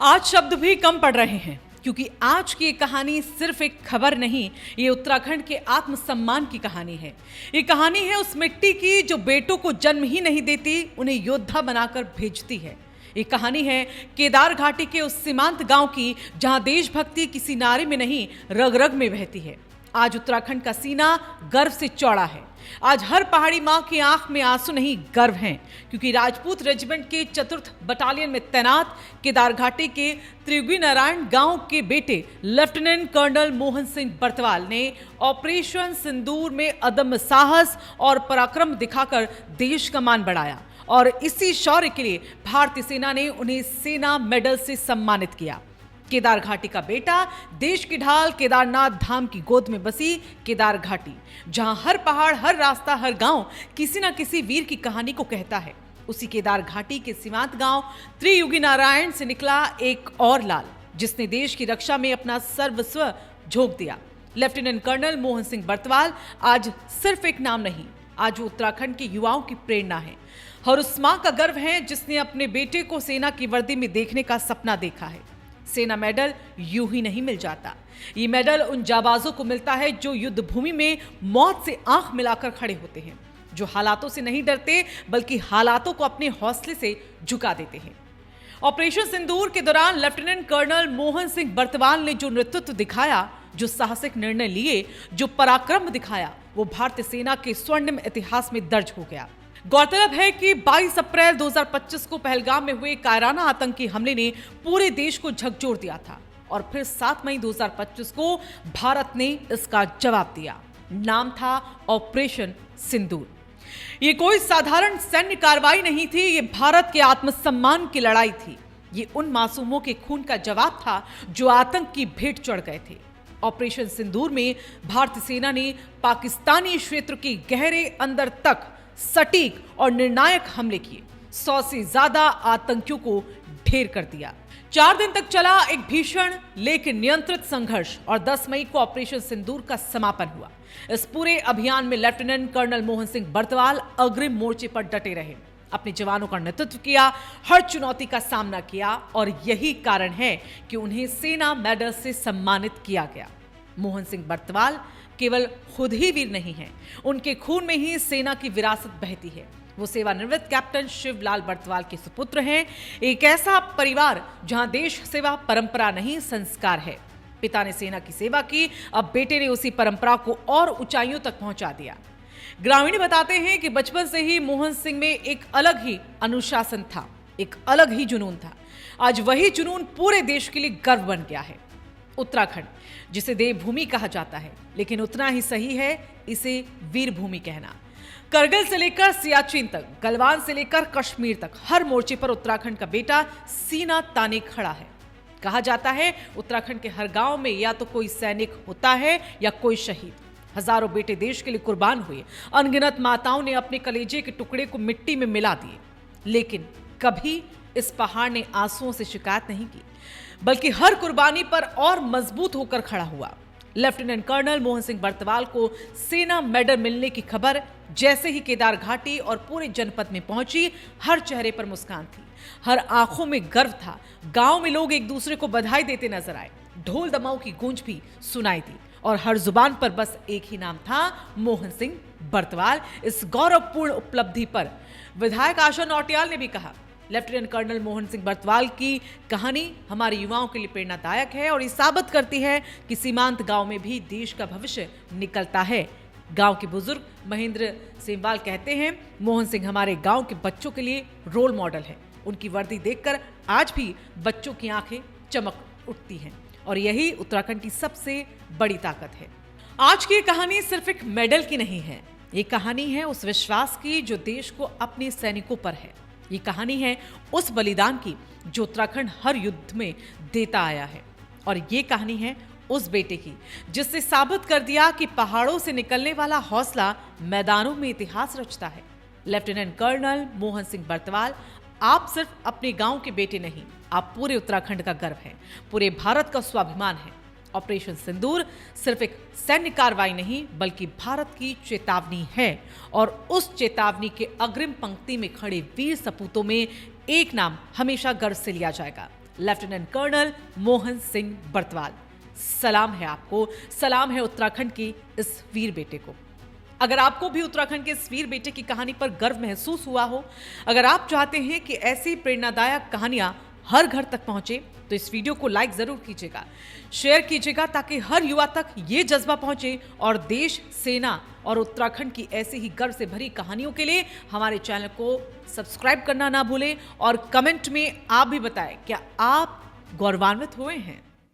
आज शब्द भी कम पड़ रहे हैं क्योंकि आज की ये कहानी सिर्फ एक खबर नहीं, ये उत्तराखंड के आत्मसम्मान की कहानी है। ये कहानी है उस मिट्टी की जो बेटों को जन्म ही नहीं देती, उन्हें योद्धा बनाकर भेजती है। ये कहानी है केदार घाटी के उस सीमांत गांव की जहां देशभक्ति किसी नारे में नहीं, रग रग में बहती है। आज उत्तराखंड का सीना गर्व से चौड़ा है। आज हर पहाड़ी मां की आंख में आंसू नहीं, गर्व हैं, क्योंकि राजपूत रेजिमेंट के 4th बटालियन में तैनात केदार घाटी के त्रियुगी नारायण गांव के बेटे लेफ्टिनेंट कर्नल मोहन सिंह बर्तवाल ने ऑपरेशन सिंदूर में अदम्य साहस और पराक्रम दिखाकर देश का मान बढ़ाया। और इसी शौर्य के लिए भारतीय सेना ने उन्हें सेना मेडल से सम्मानित किया। केदार घाटी का बेटा, देश की ढाल केदारनाथ धाम की गोद में बसी केदार घाटी, जहां हर पहाड़, हर रास्ता, हर गांव किसी न किसी वीर की कहानी को कहता है। उसी केदार घाटी के सीमांत गांव त्रियुगी नारायण से निकला एक और लाल, जिसने देश की रक्षा में अपना सर्वस्व झोंक दिया। लेफ्टिनेंट कर्नल मोहन सिंह बर्तवाल आज सिर्फ एक नाम नहीं, आज वो उत्तराखंड के युवाओं की प्रेरणा है। और उस मां का गर्व है जिसने अपने बेटे को सेना की वर्दी में देखने का सपना देखा है। सेना मेडल यूं ही नहीं मिल जाता। ये मेडल उन जाबाजों को मिलता है जो युद्ध भूमि में मौत से आंख मिलाकर खड़े होते हैं, जो हालातों से नहीं डरते बल्कि हालातों को अपने हौसले से झुका देते हैं। ऑपरेशन सिंदूर के दौरान लेफ्टिनेंट कर्नल मोहन सिंह बर्तवाल ने जो नेतृत्व दिखाया, जो साहसिक निर्णय लिए, जो पराक्रम दिखाया, वो भारतीय सेना के स्वर्णिम इतिहास में दर्ज हो गया। गौरतलब है कि 22 अप्रैल 2025 को पहलगाम में हुए कायराना आतंकी हमले ने पूरे देश को झकझोर दिया था और फिर 7 मई 2025 को भारत ने इसका जवाब दिया। नाम था ऑपरेशन सिंदूर। ये कोई साधारण सैन्य कार्रवाई नहीं थी, ये भारत के आत्मसम्मान की लड़ाई थी। ये उन मासूमों के खून का जवाब था जो आतंक की भेंट चढ़ गए थे। ऑपरेशन सिंदूर में भारतीय सेना ने पाकिस्तानी क्षेत्र के गहरे अंदर तक सटीक और निर्णायक हमले किए। 100 से ज्यादा आतंकियों को ढेर कर दिया। 4 दिन तक चला एक भीषण लेकिन नियंत्रित संघर्ष और 10 मई को ऑपरेशन सिंदूर का समापन हुआ। इस पूरे अभियान में लेफ्टिनेंट कर्नल मोहन सिंह बर्तवाल अग्रिम मोर्चे पर डटे रहे, अपने जवानों का नेतृत्व किया, हर चुनौती का सामना किया और यही कारण है कि उन्हें सेना मेडल से सम्मानित किया गया। मोहन सिंह बर्तवाल केवल खुद ही वीर नहीं हैं, उनके खून में ही सेना की विरासत बहती है। वो सेवानिवृत्त कैप्टन शिवलाल बर्तवाल के सुपुत्र हैं। एक ऐसा परिवार जहां देश सेवा परंपरा नहीं, संस्कार है। पिता ने सेना की सेवा की, अब बेटे ने उसी परंपरा को और ऊंचाइयों तक पहुंचा दिया। ग्रामीण बताते हैं कि बचपन से ही मोहन सिंह में एक अलग ही अनुशासन था, एक अलग ही जुनून था। आज वही जुनून पूरे देश के लिए गर्व बन गया है। उत्तराखंड, जिसे देवभूमि कहा जाता है, लेकिन उतना ही सही है इसे वीरभूमि कहना। करगिल से लेकर सियाचिन तक, गलवान से लेकर कश्मीर तक, हर मोर्चे पर उत्तराखंड का बेटा सीना ताने खड़ा है। कहा जाता है उत्तराखंड के हर गांव में या तो कोई सैनिक होता है या कोई शहीद। हजारों बेटे देश के लिए कुर्बान हुए, अनगिनत माताओं ने अपने कलेजे के टुकड़े को मिट्टी में मिला दिए, लेकिन कभी इस पहाड़ ने आंसुओं से शिकायत नहीं की, बल्कि हर कुर्बानी पर और मजबूत होकर खड़ा हुआ। लेफ्टिनेंट कर्नल मोहन सिंह बर्तवाल को सेना मेडल मिलने की खबर जैसे ही केदार घाटी और पूरे जनपद में पहुंची, हर चेहरे पर मुस्कान थी, हर आंखों में गर्व था। गांव में लोग एक दूसरे को बधाई देते नजर आए, ढोल दमाऊ की गूंज भी सुनाई दी और हर जुबान पर बस एक ही नाम था, मोहन सिंह बर्तवाल। इस गौरवपूर्ण उपलब्धि पर विधायक आशा नौटियाल ने भी कहा, लेफ्टिनेंट कर्नल मोहन सिंह बर्तवाल की कहानी हमारे युवाओं के लिए प्रेरणादायक है और ये साबित करती है कि सीमांत गांव में भी देश का भविष्य निकलता है। गांव के बुजुर्ग महेंद्र सेमवाल कहते हैं, मोहन सिंह हमारे गांव के बच्चों के लिए रोल मॉडल है। उनकी वर्दी देखकर आज भी बच्चों की आंखें चमक उठती हैं और यही उत्तराखंड की सबसे बड़ी ताकत है। आज की कहानी सिर्फ एक मेडल की नहीं है, ये कहानी है उस विश्वास की जो देश को अपने सैनिकों पर है। ये कहानी है उस बलिदान की जो उत्तराखंड हर युद्ध में देता आया है। और ये कहानी है उस बेटे की जिसने साबित कर दिया कि पहाड़ों से निकलने वाला हौसला मैदानों में इतिहास रचता है। लेफ्टिनेंट कर्नल मोहन सिंह बर्तवाल, आप सिर्फ अपने गांव के बेटे नहीं, आप पूरे उत्तराखंड का गर्व हैं, पूरे भारत का स्वाभिमान है। ऑपरेशन सिंदूर सिर्फ एक सैन्य कार्रवाई नहीं बल्कि भारत की चेतावनी है और उस चेतावनी के अग्रिम पंक्ति में खड़े वीर सपूतों में एक नाम हमेशा गर्व से लिया जाएगा, लेफ्टिनेंट कर्नल मोहन सिंह बर्तवाल। सलाम है आपको, सलाम है उत्तराखंड की इस वीर बेटे को। अगर आपको भी उत्तराखंड के इस वीर बेटे की कहानी पर गर्व महसूस हुआ हो, अगर आप चाहते हैं कि ऐसी प्रेरणादायक कहानियां हर घर तक पहुंचे, तो इस वीडियो को लाइक जरूर कीजिएगा, शेयर कीजिएगा, ताकि हर युवा तक ये जज्बा पहुंचे और देश, सेना और उत्तराखंड की ऐसी ही गर्व से भरी कहानियों के लिए हमारे चैनल को सब्सक्राइब करना ना भूलें और कमेंट में आप भी बताएं क्या आप गौरवान्वित हुए हैं।